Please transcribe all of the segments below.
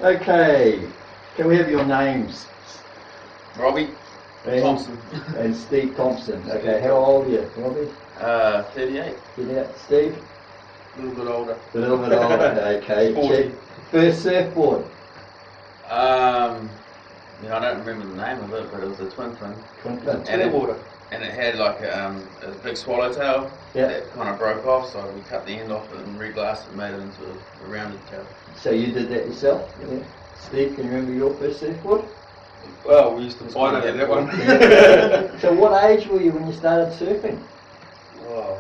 Okay, can we have your names? Robbie Thompson. And Steve Thompson. Okay, how old are you, Robbie? 38. Yeah, Steve? A little bit older. A little bit older, okay. 40. First surfboard? I don't remember the name of it, but it was a twin fin. Twin fin. And it had like a big swallowtail that kind of broke off, so we cut the end off it and reglassed it and made it into a rounded tail. So you did that yourself? Yeah. Steve, can you remember your first surfboard? Well, we used to find it that one. So what age were you when you started surfing? Oh,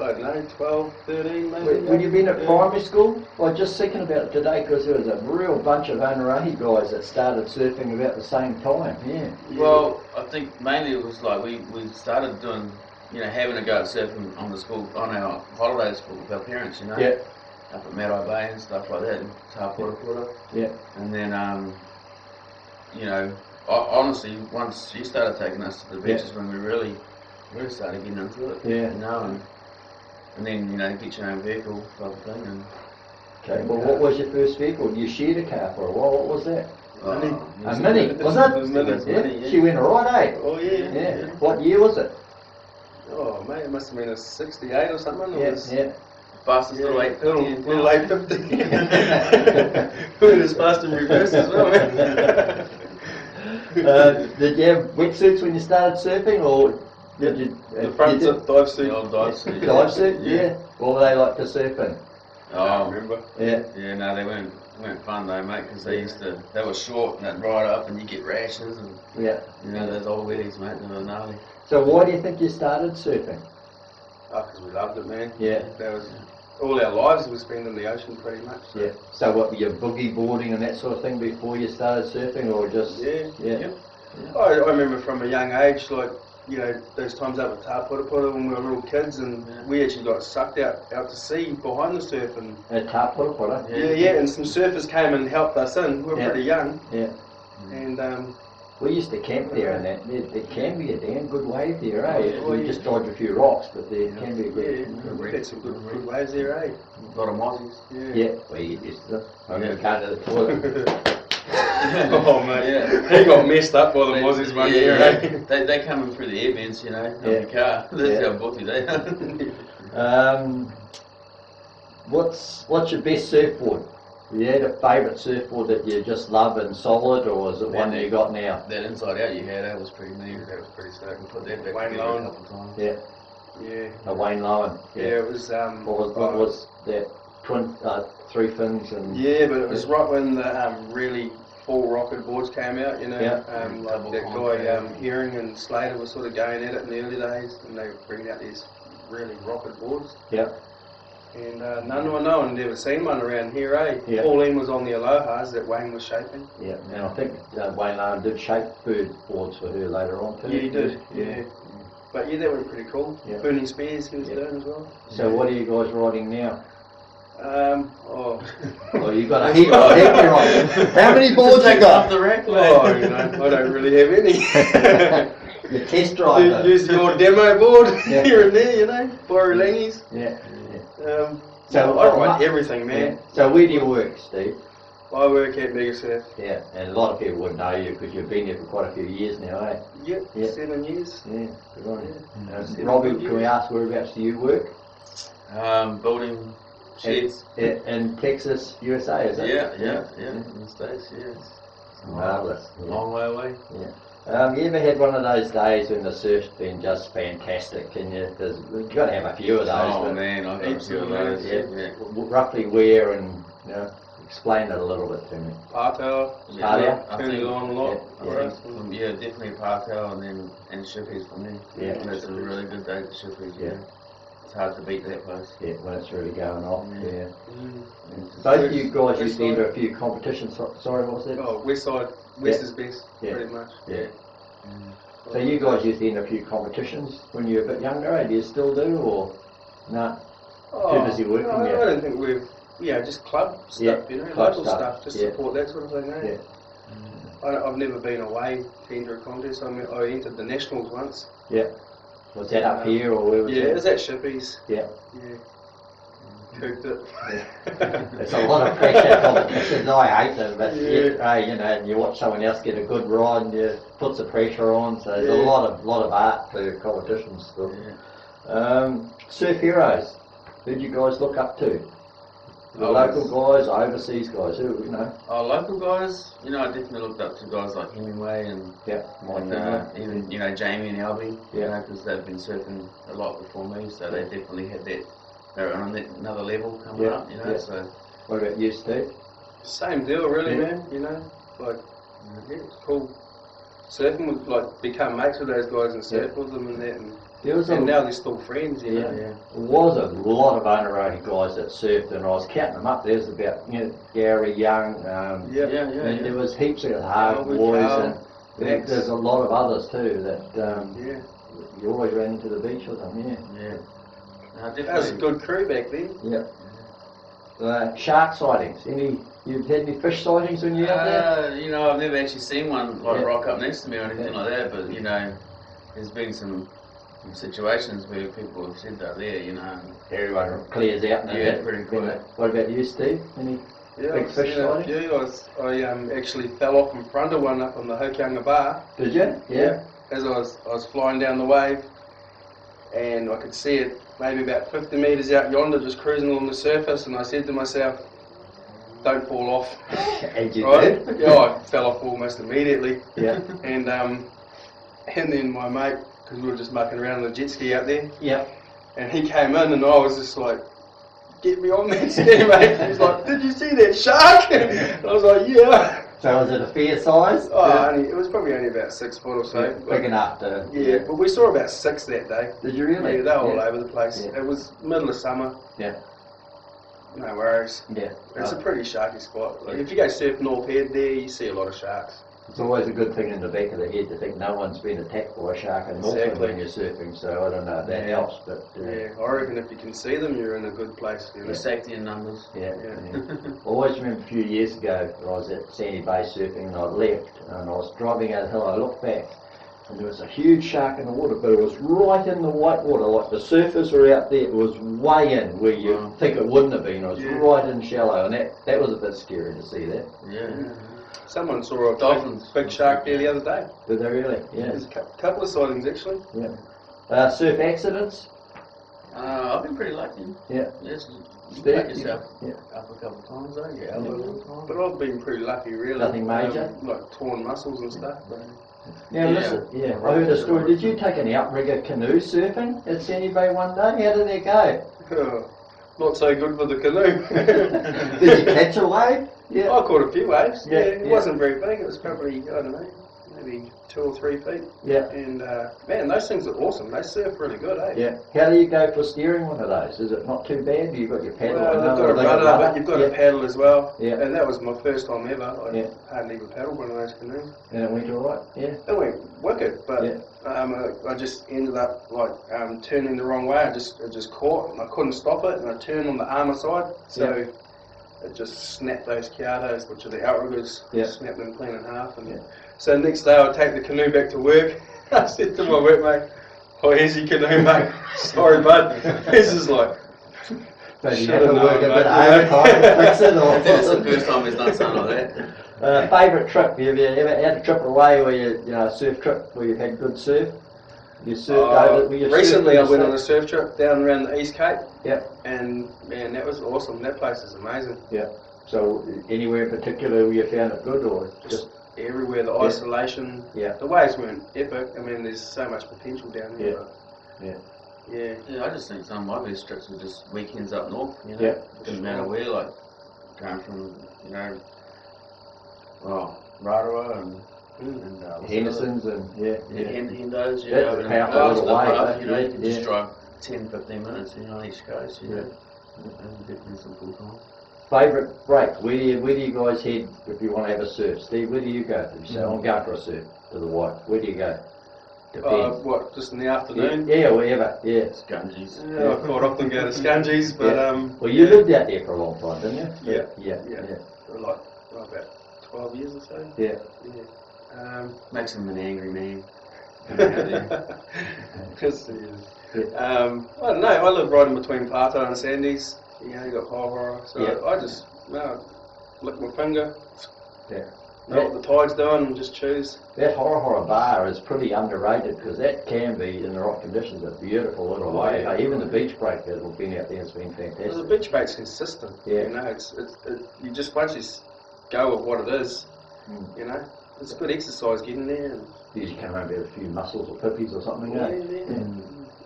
I don't know, 12, 13 maybe. When you been at primary school? Well, just thinking about it today, because there was a real bunch of Anarahi guys that started surfing about the same time, yeah. Well, I think mainly it was like we started doing, having a go at surfing on our holidays with our parents, Yeah. Up at Marai Bay and stuff like that, and Tāpura. Yeah. And then, honestly, once you started taking us to the beaches when we really started getting into it, Yeah. And then, get your own vehicle type of thing. And Okay, well, what was your first vehicle? You shared a car for a while, what was that? a Mini, was it? It was Mini, yeah. She went right, eh? Oh yeah. Yeah. What year was it? Oh mate, it must have been a 68 or something. Yeah. fastest little 850. Little 850. Went as fast in reverse as well, man. Did you have wetsuits when you started surfing, or did you? The front dive suit. The old dive suit. Dive suit, yeah. What were they like to surf in? Oh, remember? Yeah. Yeah, no, they weren't fun though, mate, because they were short and they'd ride up and you get rashes and those old wetties, mate, they were gnarly. So why do you think you started surfing? Oh, because we loved it, man. Yeah. That was all our lives we spent in the ocean, pretty much. So. Yeah. So what were you boogie boarding and that sort of thing before you started surfing, or just? Yeah. I remember from a young age, like, those times up at Tāpura when we were little kids, and we actually got sucked out to sea behind the surf, and At Tāpura? and some surfers came and helped us in. We were pretty young. Yeah. And we used to camp there, and there can be a damn good wave there, eh? We just dodge a few rocks, but there can be a good. we had some good waves there, eh? A lot of mozzies. Yeah. Well, you get used to it. I'm going to go to the toilet. Oh mate, he got messed up by the mozzies one year, eh? They come in through the air vents, of the car. That's how booty they are. What's your best surfboard? You had a favourite surfboard that you just love and solid, or is it one that you got now? That inside out you had, that was pretty neat. That was pretty sick. We put that back Wayne together Lowen. a couple of times. Yeah. A Wayne Lowen. Yeah, it was. What was that? Three fins and. Yeah, but it was right when the really full rocket boards came out. Like that guy Herring and Slater were sort of going at it in the early days, and they were bringing out these really rocket boards. Yeah. And no one had ever seen one around here, eh? Yeah. Pauline was on the Aloha's that Wayne was shaping. Yeah, and I think Wayne Lowen did shape bird boards for her later on too. Yeah, he did. Yeah. But that went pretty cool. Yeah. Burning Spears he was doing as well. So what are you guys riding now? Oh, you got a heap riding. How many boards you got? The rack, I don't really have any. You test drive. Use your demo board here and there, borrow langies. Yeah. So I ride everything, man. Yeah. So where do you work, Steve? I work at Megasurf. Yeah, and a lot of people wouldn't know you because you've been here for quite a few years now, eh? Yep, 7 years. Yeah, good on you. Robbie, can we ask whereabouts do you work? Building sheds. In Texas, USA, is it? Yeah. In the States, yes. Marvellous. A long way away. Yeah. You ever had one of those days when the surf's been just fantastic, and you've got to have a few of those. Oh man, I've got a few of those. Yeah. Roughly where, and explain it a little bit to me. Partail. I Turned think it on a lot. Yeah, definitely Partail and Shippies for me. Yeah. And that's a really good day for Shippies. Yeah. It's hard to beat that place. Yeah, when it's really going off. Yeah. Mm. Both you guys used to enter a few competitions. Sorry, what was that? Oh, West is best, pretty much. Yeah. So you guys used to enter a few competitions when you were a bit younger, eh? Do you still do, or no? Too busy working. I don't think we've, just club stuff, local stuff, just support that sort of thing, eh? Yeah. I've never been away to enter a contest. I entered the nationals once. Yeah. Was that up here or where was it? Yeah, that? it was at Shippies. Yeah. Cooked it. It's a lot of pressure competitions. I hate them, but you know, and you watch someone else get a good ride, and you puts the pressure on. So there's a lot of art to competitions still. Surf heroes. Who do you guys look up to? The local guys, overseas guys. Who you know? Local guys. You know, I definitely looked up to guys like Hemingway and even Jamie and Albie. You know, because they've been surfing a lot before me, so they definitely had that. They're on another level coming up, you know. So, what about you, Steve? Same deal, really, man. You know, like it's cool. Surfing with become mates with those guys and surf with them and that, and now they're still friends. You know. There was a lot of owner-only guys that surfed, and I was counting them up. There's about Gary Young. And there was heaps of hard boys, and there's a lot of others too that you always ran into the beach with them. Yeah. That was a good crew back then. Yeah. Shark sightings. You've had any fish sightings when you're out there? You know, I've never actually seen one rock up next to me or anything like that. But you know, there's been some situations where people have said they're there. You know, everyone clears out. Pretty quick. What about you, Steve? Any big fish sightings? I actually fell off in front of one up on the Hokianga Bar. Did you? Yeah. As I was flying down the wave, and I could see it maybe about 50 metres out yonder, just cruising on the surface, and I said to myself, don't fall off. And you did? Yeah, I fell off almost immediately. Yeah. And then my mate, because we were just mucking around on the jet ski out there. Yeah. And he came in, and I was just like, get me on that ski, mate. He was like, did you see that shark? And I was like, yeah. So was it a fair size? It was probably only about 6 foot or so. Big enough to... Yeah, but we saw about 6 that day. Did you really? Yeah, they were all over the place. Yeah. It was middle of summer. Yeah. No worries. Yeah. It's a pretty sharky spot. Like, if you go surf North Head there, you see a lot of sharks. It's always a good thing in the back of the head to think no one's been attacked by a shark in Northland when you're surfing, so I don't know if that helps, but... I reckon if you can see them, you're in a good place. You know? Safety in numbers. Yeah. I always remember a few years ago, I was at Sandy Bay surfing and I left, and I was driving out the hill, I looked back, and there was a huge shark in the water, but it was right in the white water, like the surfers were out there, it was way in where you think it wouldn't have been, it was right in shallow, and that was a bit scary to see that. Yeah. Someone saw a big shark there the other day. Did they really? Yeah. There's a couple of sightings actually. Yeah. Surf accidents? I've been pretty lucky. Yeah. Yes. You Steve? cut yourself up a couple of times though, yeah. But I've been pretty lucky really. Nothing major? Like torn muscles and stuff. Now listen, I heard a story. Did you take an outrigger canoe surfing at Sandy Bay one day? How did that go? Not so good for the canoe. Did you catch a wave? Yeah. I caught a few waves. Yeah, it wasn't very big. It was probably, I don't know, maybe 2 or 3 feet. Yeah. And man, those things are awesome. They surf really good, eh? Yeah. How do you go for steering one of those? Is it not too bad? You've got your paddle. Well, they've got a rudder, but you've got a paddle as well. Yeah. And that was my first time ever. I hardly ever paddled one of those canoes. And it went alright. Yeah. It went wicked, but I just ended up turning the wrong way. I just caught, and I couldn't stop it, and I turned on the armour side, so it just snapped those kiatos, which are the outriggers, snapped them clean in half. And so next day I take the canoe back to work. I said to my workmate, "Oh, here's your canoe, mate. Sorry, bud." He's just like, so you have to work a bit overtime to fix it, or that's the first time he's done something like that. Favourite trip? Have you ever had a trip away where you surf trip where you've had good surf? You surfed recently I went on a surf trip down around the East Cape. Yep. And man, that was awesome. That place is amazing. Yeah. So anywhere in particular where you found it good, or just everywhere? The isolation. Yeah. The waves weren't epic. I mean, there's so much potential down there. Yeah. I just think some of my best trips were just weekends up north. You know. Yeah. Didn't matter where, like going from Rarawa and Henderson's and Hendos, that's a powerful little wave. You know, you can just drive 10-15 minutes, on each coast. And definitely some cool time. Favourite break? Where do you guys head if you want to have a surf? Steve, where do you go? If you say I'm going for a surf to the White, where do you go? What, just in the afternoon? Yeah, wherever. Yeah. Scungies. Yeah, I quite often go to Scungies, but well, you lived out there for a long time, didn't you? Yeah. For like about 12 years or so. Yeah. Makes him an angry man. Because I don't know. I live right in between Pato and Sandy's, You know, you got horror. So Yeah. I just lick my finger. Yeah. Know what the tide's doing and just choose. That horror bar is pretty underrated because that can be, in the right conditions, a beautiful little wave. Yeah. Even the beach break that we've been out there has been fantastic. Well, the beach bait's consistent. Yeah. You know, you just once you go with what it is, you know, it's good exercise getting there. And Usually come home with a few mussels or pippies or something.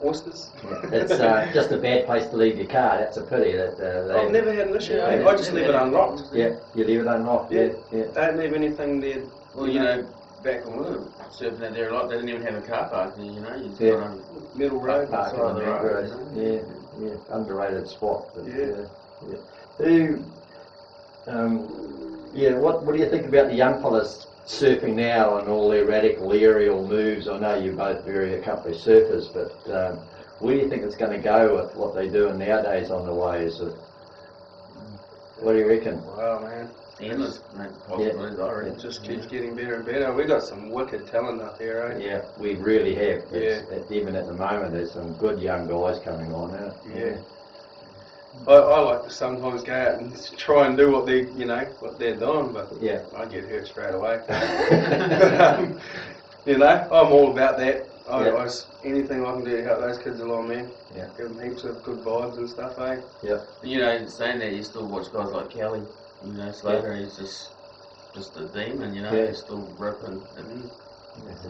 oysters. It's just a bad place to leave your car. That's a pity. I've never had an issue. Yeah, I just leave it unlocked. Yeah, you leave it unlocked. Yeah, yeah. Don't leave anything there. Well, you know, back when we were surfing out there a lot, they didn't even have a car park there, you know. You just Yeah. got on Middle road. Park side on of the the main road, road. you know. Yeah, yeah. Underrated spot. But, Yeah. What do you think about the young fellas surfing now and all their radical aerial moves? I know you're both very accomplished surfers, but where do you think it's going to go with what they're doing nowadays on the waves? What do you reckon? Wow, man. endless possibilities, I reckon. It just keeps getting better and better. We got some wicked talent up here, eh? Yeah, we really have. Yeah. Even at the moment, there's some good young guys coming on now. Yeah. I like to sometimes go out and try and do what they're doing, but Yeah. I get hurt straight away. I'm all about that. Anything I can do to help those kids along, man. Yeah. Give them heaps of good vibes and stuff, eh? Yeah. You know, saying that, you still watch guys like Kelly. You know, Slater, he's just a demon. You know, Yeah. he's still ripping. And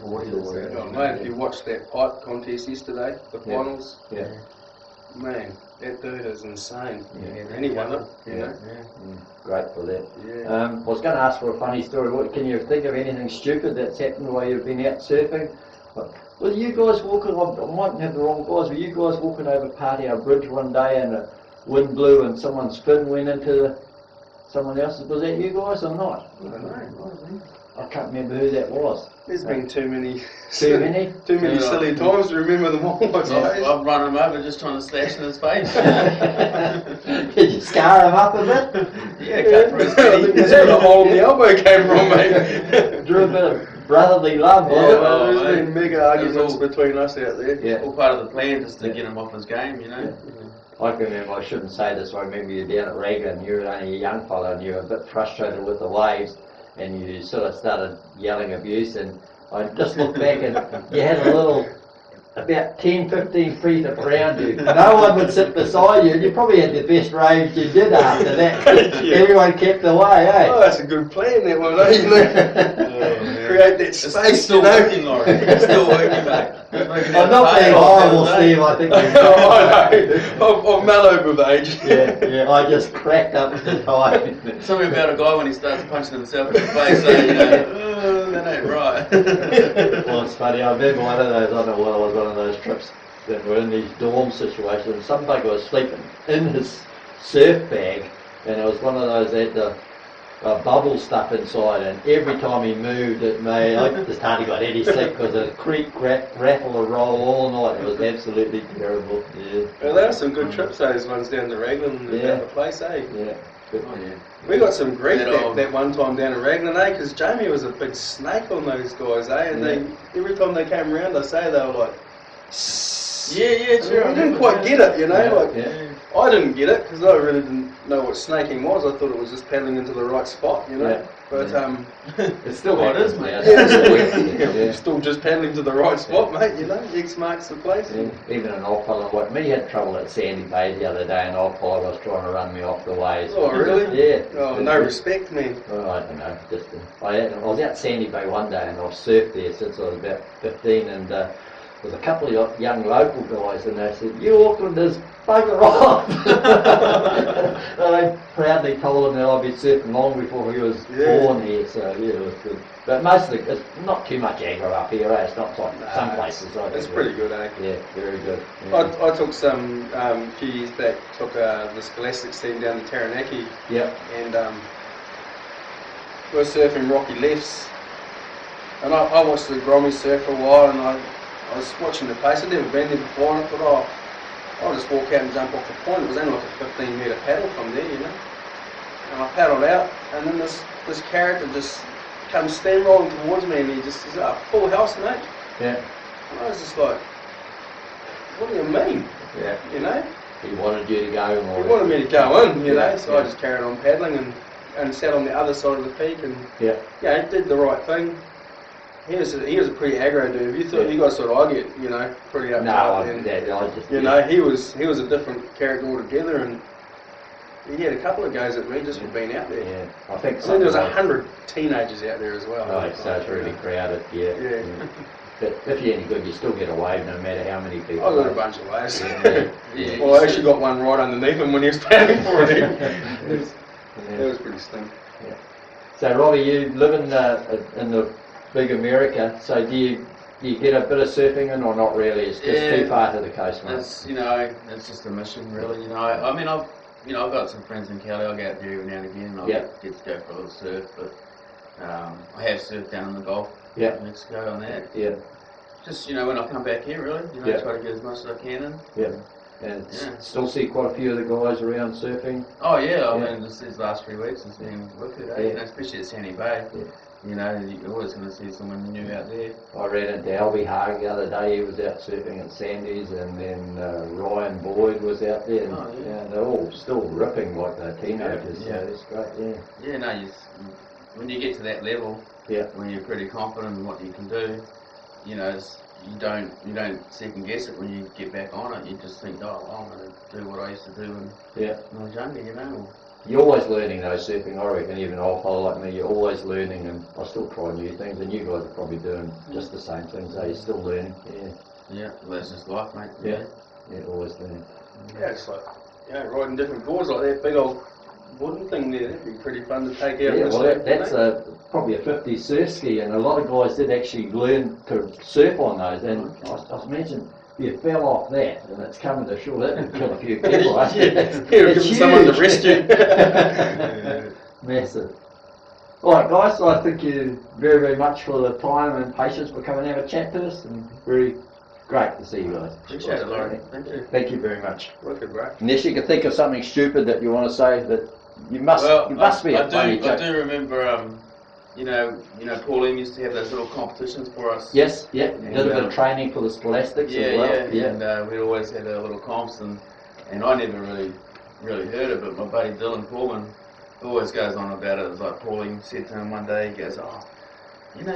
Oh, mate, if you watched that pipe contest yesterday, the finals, Yeah. man, that dude is insane. Yeah. And he won it, you know. Great for that. Yeah. I was going to ask for a funny story. Can you think of anything stupid that's happened while you've been out surfing? Were you guys walking, I mightn't have the wrong guys, were you guys walking over Party Bridge one day and the wind blew and someone's fin went into someone else's? Was that you guys or not? I don't know. I can't remember who that was. There's been too many Too many? silly times to remember them all. I've run him over just trying to slash in his face. Did you scar him up a bit? Yeah, cut through his I think that's where the hole in the elbow came from, mate. Drew a bit of brotherly love, Yeah, wasn't it? well, there's been mega arguments between us out there. Yeah. All part of the plan, just to get him off his game, you know. I can remember, I shouldn't say this, I remember you down at Raglan, you were only a young fellow and you were a bit frustrated with the waves and you sort of started yelling abuse, and I just looked back and you had a little, about 10-15 feet around you. No one would sit beside you, and you probably had the best range you did after that. Everyone kept away, eh? Oh, that's a good plan, that one, eh? Create that space, It's still working, Laurie. It's still working, mate. I'm not being horrible, Steve, I think. I've mellowed with age. Yeah, I just cracked up at the time. Something about a guy when he starts punching himself in the face, so, you know, that ain't right. Well, it's funny, I remember one of those, I don't know what it was, one of those trips that were in these dorm situations. Some bugger was sleeping in his surf bag, and it was one of those that had the bubble stuff inside, and every time he moved it made, I just hardly got any sick because it creak, rattle and roll all night. It was absolutely terrible. Yeah. Well, there are some good trips, those ones down to Raglan and down the place, eh? Yeah. Good. Oh, yeah. We got some grief That that one time down at Raglan, eh? Because Jamie was a big snake on those guys, eh? And they, every time they came around, they were like, Yeah, true. we didn't quite get it, you know? Yeah, Like, yeah. I didn't get it because I really didn't know what snaking was. I thought it was just paddling into the right spot, you know? Yeah. But, It's still Well, it is, happens, mate. Yeah. we're still just paddling to the right spot, mate, you know? X marks the place. Yeah, even an old fellow like me had trouble at Sandy Bay the other day, and old fellow was trying to run me off the waves. Oh, really? Yeah. Oh, no respect, man. Well, I don't know. I was out Sandy Bay one day, and I've surfed there since I was about 15, and there was a couple of young local guys, and they said, "You Aucklanders, bugger off!" And I proudly told them that I'd been surfing long before he was born here, so yeah, it was good. But mostly, it's not too much aggro up here, eh? It's not like some places. It's pretty good, eh? Yeah, very good. Yeah. I took some, a few years back, took the Scholastics team down to Taranaki, Yep. and we were surfing rocky lefts, and I watched the Grommy surf for a while, and I was watching the pace. I'd never been there before, and I thought, I'll just walk out and jump off the point. It was only like a 15-metre paddle from there, you know. And I paddled out, and then this character just comes steamrolling towards me, and he just says, "Full house, mate." Yeah. And I was just like, "What do you mean?" Yeah. You know? He wanted you to go more. He wanted me to go in, you Yeah, know, so yeah. I just carried on paddling and sat on the other side of the peak and Yeah. yeah, he did the right thing. He was a pretty aggro dude. If you thought you guys thought I get, you know, pretty uptight. No, I just. You know, he was a different character altogether, and he had a couple of goes at me just for being out there. Yeah, I think. There was 100 teenagers out there as well. Right, so it's really crowded. Yeah. Yeah. But if you're any good, you still get a wave no matter how many people. I got a bunch of waves. Yeah. Well, I actually got one right underneath him when he was paddling for it. That was pretty stinky. So Robbie, you live in the big America. So do you get a bit of surfing in or not really? It's just too far to the coast, mate. It's it's just a mission really. I mean I've got some friends in Cali. I go out there every now and again. And I get to go for a little surf, but I have surfed down in the Gulf, in Mexico, on that. Yeah. Just when I come back here, really, try to get as much as I can in. Yeah. And still see quite a few of the guys around surfing. Oh yeah, I mean these last 3 weeks it's been wicked, especially at Sandy Bay. Yeah. You're always going to see someone new out there. I ran into Albie Haag the other day. He was out surfing at Sandy's, and then Ryan Boyd was out there. And they're all still ripping like they're teenagers. Yeah. So it's great. Yeah, no, when you get to that level, when you're pretty confident in what you can do, you don't second guess it when you get back on it. You just think, oh, well, I'm going to do what I used to do when I was younger, You're always learning though, surfing, I reckon. Even an old fellow like me, you're always learning, and I still try new things, and you guys are probably doing just the same things, you're still learning. Yeah, well, that's just life, mate. Yeah, always learning. Yeah, it's like riding different boards like that big old wooden thing there. That'd be pretty fun to take out. Yeah, well, that's probably a 50 surf ski, and a lot of guys did actually learn to surf on those. And I imagine if you fell off that and it's coming to shore, that would kill a few people. It's huge. Someone to rescue. Massive. All right, guys. So I thank you very, very much for the time and patience for coming and have a chat to us, and very great to see you guys. Appreciate it, Laurie. Thank you. Thank you very much. Wicked, bro. Unless you can think of something stupid that you want to say, that you must be a funny joke. I do remember, Pauline used to have those little competitions for us. Yes, did a bit of training for the scholastics as well. And we always had our little comps, and I never really heard it, but my buddy Dylan Pullman always goes on about it. It was like Pauline said to him one day, he goes,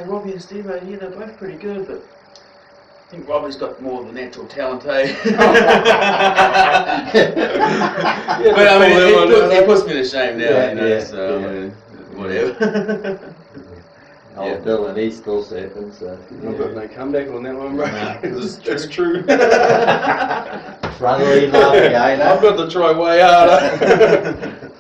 Robbie and Steve, they're both pretty good, but I think Robbie's got more of the natural talent, eh? But I mean, it puts me to shame now, so whatever. Dylan, he's still surfing, so. I've got no comeback on that one, bro. It's true. Brotherly love again. I've got to try way harder.